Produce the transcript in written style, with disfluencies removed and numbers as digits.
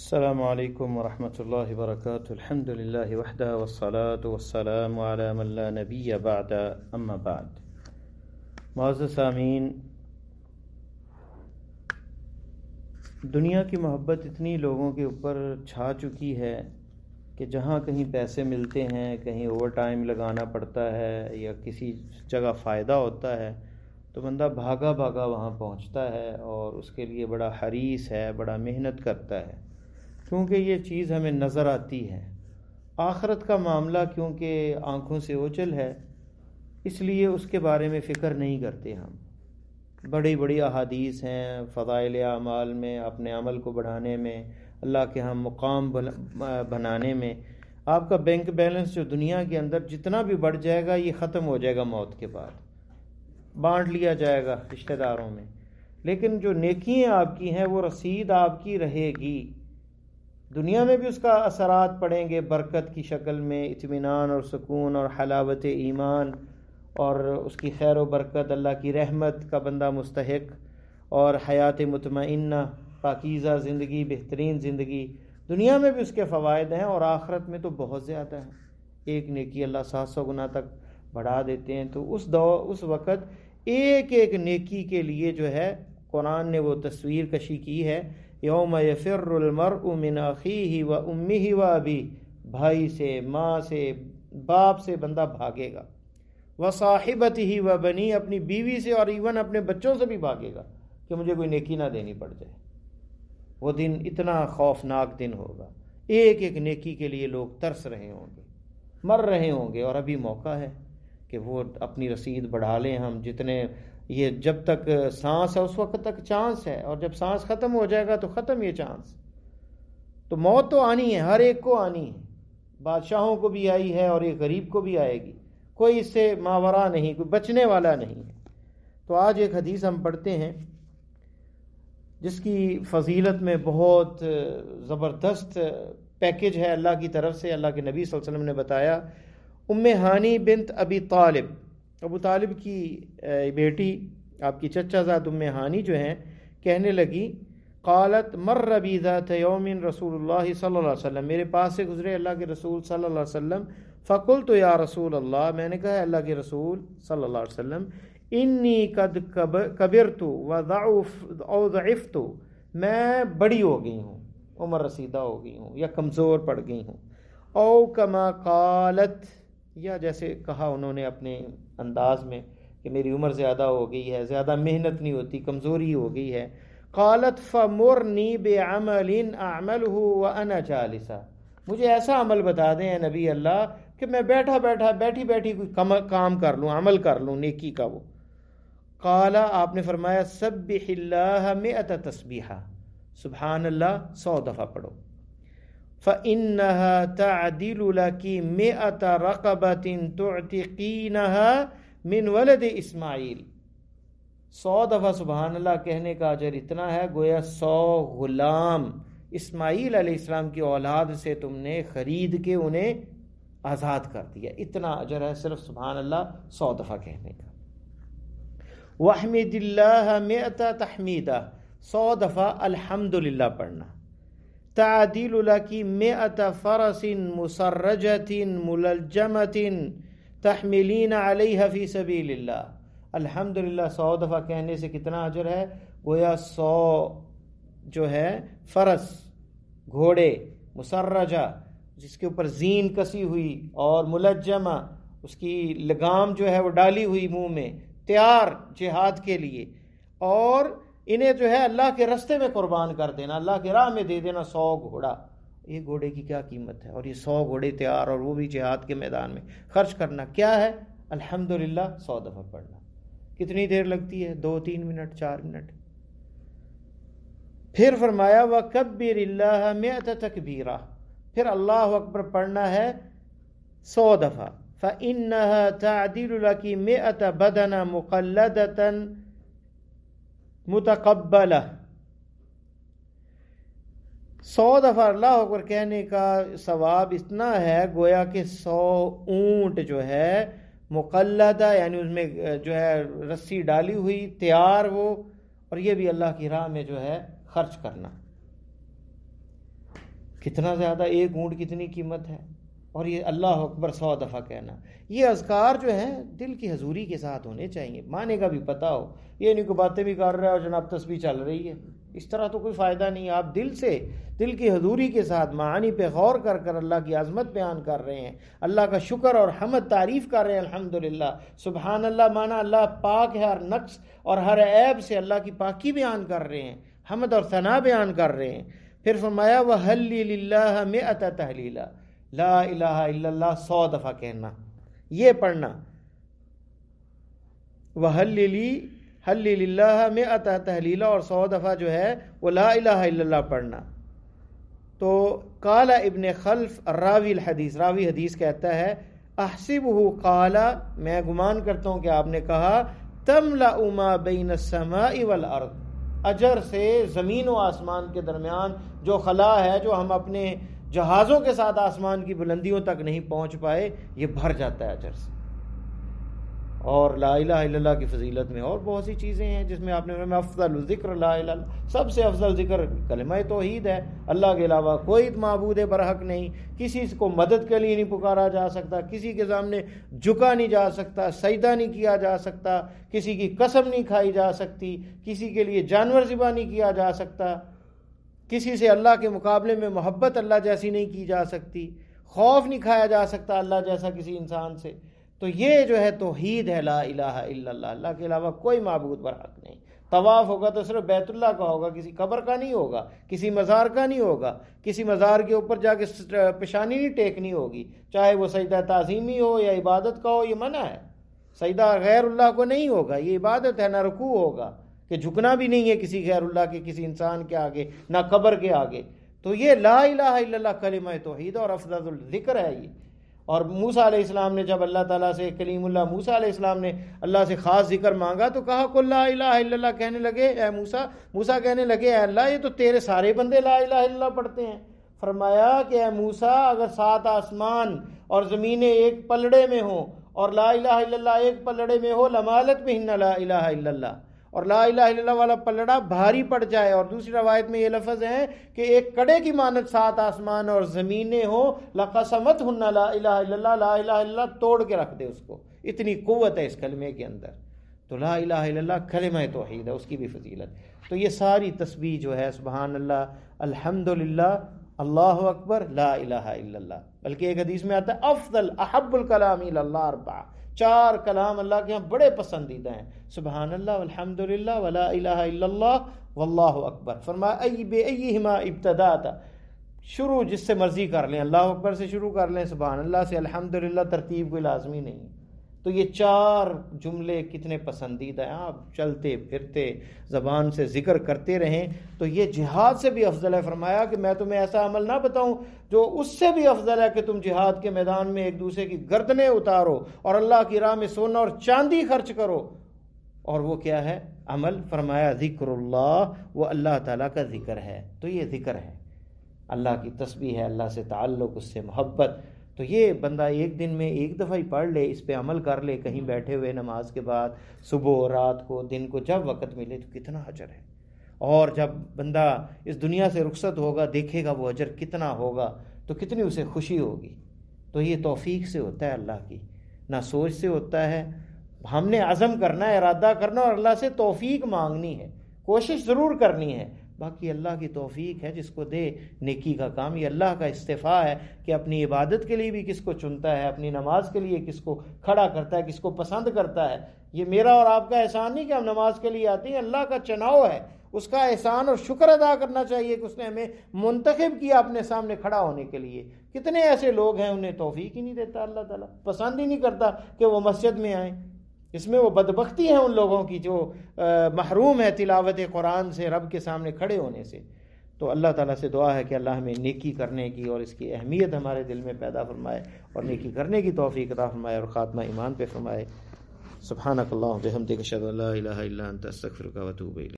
السلام علیکم ورحمۃ اللہ وبرکاتہ۔ الحمد للہ وحدہ والصلاة والسلام علی من لا نبی بعد، اما بعد۔ معزز سامعین، دنیا کی محبت اتنی لوگوں کے اوپر چھا چکی ہے کہ جہاں کہیں پیسے ملتے ہیں، کہیں اوور ٹائم لگانا پڑتا ہے یا کسی جگہ فائدہ ہوتا ہے تو بندہ بھاگا بھاگا وہاں پہنچتا ہے اور اس کے لیے بڑا حریص ہے، بڑا محنت کرتا ہے، کیونکہ یہ چیز ہمیں نظر آتی ہے۔ آخرت کا معاملہ کیونکہ آنکھوں سے اوجھل ہے، اس لیے اس کے بارے میں فکر نہیں کرتے ہم۔ بڑی بڑی احادیث ہیں فضائل اعمال میں، اپنے عمل کو بڑھانے میں، اللہ کے ہم مقام بنانے میں۔ آپ کا بینک بیلنس جو دنیا کے اندر جتنا بھی بڑھ جائے گا، یہ ختم ہو جائے گا موت کے بعد، بانٹ لیا جائے گا رشتہ داروں میں، لیکن جو نیکیاں آپ کی ہیں وہ رسید آپ کی رہے گی۔ دنیا میں بھی اس کا اثرات پڑیں گے برکت کی شکل میں، اطمینان اور سکون اور حلاوت ایمان اور اس کی خیر و برکت، اللہ کی رحمت کا بندہ مستحق، اور حیات مطمئنہ، پاکیزہ زندگی، بہترین زندگی۔ دنیا میں بھی اس کے فوائد ہیں اور آخرت میں تو بہت زیادہ ہیں۔ ایک نیکی اللہ 700 گنا تک بڑھا دیتے ہیں۔ تو اس وقت ایک ایک نیکی کے لیے جو ہے قرآن نے وہ تصویر کشی کی ہے، یوم یفر المرء من اخیہ و امہ و ابیہ، بھائی سے، ماں سے، باپ سے بندہ بھاگے گا، و صاحبتہ و بنی، اپنی بیوی سے اور ایون اپنے بچوں سے بھی بھاگے گا کہ مجھے کوئی نیکی نہ دینی پڑ جائے۔ وہ دن اتنا خوفناک دن ہوگا، ایک ایک نیکی کے لیے لوگ ترس رہے ہوں گے، مر رہے ہوں گے، اور ابھی موقع ہے کہ وہ اپنی رسید بڑھا لیں ہم جتنے۔ یہ جب تک سانس ہے اس وقت تک چانس ہے، اور جب سانس ختم ہو جائے گا تو ختم یہ چانس۔ تو موت تو آنی ہے، ہر ایک کو آنی ہے، بادشاہوں کو بھی آئی ہے اور ایک غریب کو بھی آئے گی، کوئی اس سے ماورا نہیں، کوئی بچنے والا نہیں ہے۔ تو آج ایک حدیث ہم پڑھتے ہیں جس کی فضیلت میں بہت زبردست پیکج ہے اللہ کی طرف سے۔ اللہ کے نبی صلی اللہ علیہ وسلم نے بتایا، ام ہانی بنت ابی طالب، ابو طالب کی بیٹی، آپ کی چچا زاد ام ہانی جو ہیں، کہنے لگی، قالت مر بی ذات یوم رسول اللہ صلی اللہ علیہ وسلم، میرے پاس سے گزرے اللہ کے رسول صلی اللہ علیہ وسلم، فقلت یا رسول اللہ، میں نے کہا اللہ کے رسول صلی اللہ علیہ وسلم، انی قد کبرت و ضعفت، میں بڑی ہو گئی ہوں، عمر رسیدہ ہو گئی ہوں یا کمزور پڑ گئی ہوں، او کما قالت، یا جیسے کہا انہوں نے اپنے انداز میں کہ میری عمر زیادہ ہو گئی ہے، زیادہ محنت نہیں ہوتی، کمزوری ہو گئی ہے۔ قالت فمرنی بعمل اعملہ وانا جالسہ، مجھے ایسا عمل بتا دیں اے نبی اللہ کہ میں بیٹھی بیٹھی کوئی کام کر لوں، عمل کر لوں نیکی کا۔ وہ قال، آپ نے فرمایا، سبح اللہ 100 تسبیحہ، سبحان اللہ 100 دفعہ پڑھو۔ فإنها تعدل لك 100 رقبة تعتقينها من ولد اسماعیل، 100 دفعہ سبحان اللہ کہنے کا اجر اتنا ہے گویا 100 غلام اسماعیل علیہ السلام کی اولاد سے تم نے خرید کے انہیں آزاد کر دیا، اتنا اجر ہے صرف سبحان اللہ 100 دفعہ کہنے کا۔ وحمد اللہ 100 تحمیدہ، 100 دفعہ الحمدللہ پڑھنا۔ تعدل لك 100 فرس مسرجة ملجمة تحملین علیہ فی سبیل اللہ، الحمدللہ 100 دفعہ کہنے سے کتنا اجر ہے گویا 100 جو ہے فرس، گھوڑے، مسرجہ جس کے اوپر زین کسی ہوئی، اور ملجمہ اس کی لگام جو ہے وہ ڈالی ہوئی منہ میں، تیار جہاد کے لیے، اور انہیں جو ہے اللہ کے رستے میں قربان کر دینا، اللہ کے راہ میں دے دینا 100 گھوڑا۔ ایک گھوڑے کی کیا قیمت ہے، اور یہ 100 گھوڑے تیار، اور وہ بھی جہاد کے میدان میں خرچ کرنا کیا ہے؟ الحمدللہ 100 دفعہ پڑھنا۔ کتنی دیر لگتی ہے؟ 2-3 منٹ، 4 منٹ۔ پھر فرمایا وَكَبِّرِ اللَّهَ 100 تکبیرہ، پھر اللہ اکبر پڑھنا ہے 100 دفعہ۔ فَإِنَّهَا تَعْدِلُ لَكِ 100 بَدَنَ مُقَلَّدَةً متقبلہ، 100 دفعہ اللہ اکبر کہنے کا ثواب اتنا ہے گویا کہ 100 اونٹ جو ہے مقلدہ، یعنی اس میں جو ہے رسی ڈالی ہوئی، تیار وہ، اور یہ بھی اللہ کی راہ میں جو ہے خرچ کرنا۔ کتنا زیادہ، ایک اونٹ کتنی قیمت ہے. اور یہ اللہ اکبر 100 دفعہ کہنا. یہ اذکار جو ہیں دل کی حضوری کے ساتھ ہونے چاہیے، معنی کا بھی پتہ ہو. یہ نہیں کہ باتیں بھی کر رہا ہے اور جناب تسبیح چل رہی ہے، اس طرح تو کوئی فائدہ نہیں. آپ دل سے، دل کی حضوری کے ساتھ معانی پہ غور کر کر اللہ کی عظمت بیان کر رہے ہیں، اللہ کا شکر اور حمد تعریف کر رہے ہیں. الحمدللہ، سبحان اللہ مانا اللہ پاک ہے، ہر نقص اور ہر عیب سے اللہ کی پاکی بیان کر رہے ہیں، حمد اور ثنا بیان کر رہے ہیں. پھر فرمایا وَحَلِّلِ اللَّهَ 100 تحلیلا، لا الہ الا اللہ 100 دفعہ کہنا، یہ پڑھنا. وَحَلِّلِ اللَّهَ 100 تحلیلا، اور 100 دفعہ جو ہے وہ لا الہ الا اللہ پڑھنا. تو قال ابن خلف راوی الحدیث، راوی حدیث کہتا ہے احسبہ قال، میں گمان کرتا ہوں کہ آپ نے کہا تملأ ما بین السماء والارض، اجر سے زمین و آسمان کے درمیان جو خلا ہے، جو ہم اپنے جہازوں کے ساتھ آسمان کی بلندیوں تک نہیں پہنچ پائے، یہ بھر جاتا ہے اجر سے. اور لا الہ الا اللہ کی فضیلت میں اور بہت سی چیزیں ہیں جس میں آپ نے افضل الذکر لا الہ الا اللہ، سب سے افضل ذکر کلمہ توحید ہے. اللہ کے علاوہ کوئی معبود برحق نہیں، کسی کو مدد کے لیے نہیں پکارا جا سکتا، کسی کے سامنے جھکا نہیں جا سکتا، سجدہ نہیں کیا جا سکتا، کسی کی قسم نہیں کھائی جا سکتی، کسی کے لیے جانور ذبح نہیں کیا جا سکتا، کسی سے اللہ کے مقابلے میں محبت اللہ جیسی نہیں کی جا سکتی، خوف نہیں کھایا جا سکتا اللہ جیسا کسی انسان سے. تو یہ جو ہے توحید ہے، لا الہ الا اللہ، اللہ کے علاوہ کوئی معبود برحق نہیں. طواف ہوگا تو صرف بیت اللہ کا ہوگا، کسی قبر کا نہیں ہوگا، کسی مزار کا نہیں ہوگا، کسی مزار کے اوپر جا کے پیشانی نہیں ٹیکنی ہوگی، چاہے وہ سجدہ تعظیمی ہو یا عبادت کا ہو، یہ منع ہے. سجدہ غیر اللہ کو نہیں ہوگا، یہ عبادت ہے. نہ رکوع ہوگا، کہ جھکنا بھی نہیں ہے کسی غیر اللہ کے، کسی انسان کے آگے، نہ قبر کے آگے. تو یہ لا الہ الا اللہ کلمہ توحید اور افضل الذکر ہے یہ. اور موسیٰ علیہ السلام نے جب اللہ تعالیٰ سے، کلیم اللہ موسیٰ علیہ السلام نے اللہ سے خاص ذکر مانگا تو کہا قل لا الہ الا اللہ، کہنے لگے اے موسیٰ کہنے لگے اے اللہ یہ تو تیرے سارے بندے لا الہ الا اللہ پڑھتے ہیں. فرمایا کہ اے موسیٰ اگر 7 آسمان اور زمینیں ایک پلڑے میں ہوں اور لا الہ الا اللہ ایک پلڑے میں ہو، لمالت بہن لا الہ الا اللہ، اور لا الہ الا اللہ والا پلڑا بھاری پڑ جائے. اور دوسری روایت میں یہ لفظ ہے کہ ایک کڑے کی مانند 7 آسمان اور زمینیں ہوں، لقسمتہن لا الہ الا اللہ، لا الہ الا اللہ توڑ کے رکھ دے اس کو. اتنی قوت ہے اس کلمے کے اندر. تو لا الہ الا اللہ کلمہ توحید ہے، اس کی بھی فضیلت. تو یہ ساری تسبیح جو ہے سبحان اللہ، الحمدللہ، اللہ اکبر، لا الہ الا اللہ. بلکہ ایک حدیث میں آتا ہے افضل احب الکلام الی اللہ 4، 4 کلام اللہ کے ہاں بڑے پسندیدہ ہیں، سبحان اللہ والحمدللہ ولا الہ الا اللہ واللہ اکبر. فرمایا ای بے ایہما ابتدات، شروع جس سے مرضی کر لیں، اللہ اکبر سے شروع کر لیں، سبحان اللہ سے، الحمدللہ ترتیب کوئی لازمی نہیں. تو یہ 4 جملے کتنے پسندیدہ ہیں. آپ چلتے پھرتے زبان سے ذکر کرتے رہیں تو یہ جہاد سے بھی افضل ہے. فرمایا کہ میں تمہیں ایسا عمل نہ بتاؤں جو اس سے بھی افضل ہے کہ تم جہاد کے میدان میں ایک دوسرے کی گردنیں اتارو اور اللہ کی راہ میں سونا اور چاندی خرچ کرو. اور وہ کیا ہے عمل؟ فرمایا ذکر اللہ، وہ اللہ تعالیٰ کا ذکر ہے. تو یہ ذکر ہے، اللہ کی تسبیح ہے، اللہ سے تعلق، اس سے محبت. تو یہ بندہ ایک دن میں ایک دفعہ ہی پڑھ لے، اس پہ عمل کر لے، کہیں بیٹھے ہوئے نماز کے بعد، صبح، رات کو، دن کو، جب وقت ملے، تو کتنا اجر ہے. اور جب بندہ اس دنیا سے رخصت ہوگا دیکھے گا وہ اجر کتنا ہوگا تو کتنی اسے خوشی ہوگی. تو یہ توفیق سے ہوتا ہے اللہ کی، نہ سوچ سے ہوتا ہے. ہم نے عزم کرنا ہے، ارادہ کرنا اور اللہ سے توفیق مانگنی ہے، کوشش ضرور کرنی ہے. باقی اللہ کی توفیق ہے، جس کو دے نیکی کا کام. یہ اللہ کا استفاء ہے کہ اپنی عبادت کے لیے بھی کس کو چنتا ہے، اپنی نماز کے لیے کس کو کھڑا کرتا ہے، کس کو پسند کرتا ہے. یہ میرا اور آپ کا احسان نہیں کہ ہم نماز کے لیے آتے ہیں، اللہ کا چناؤ ہے. اس کا احسان اور شکر ادا کرنا چاہیے کہ اس نے ہمیں منتخب کیا اپنے سامنے کھڑا ہونے کے لیے. کتنے ایسے لوگ ہیں انہیں توفیق ہی نہیں دیتا اللہ تعالیٰ، پسند ہی نہیں کرتا کہ وہ مسجد میں آئیں. اس میں وہ بدبختی ہے ان لوگوں کی جو محروم ہے تلاوت قرآن سے، رب کے سامنے کھڑے ہونے سے. تو اللہ تعالیٰ سے دعا ہے کہ اللہ ہمیں نیکی کرنے کی اور اس کی اہمیت ہمارے دل میں پیدا فرمائے اور نیکی کرنے کی توفیق عطا فرمائے اور خاتمہ ایمان پہ فرمائے. سبحانک اللہم و بحمدک اشہد ان لا الہ الا انت استغفرک و اتوب الیک.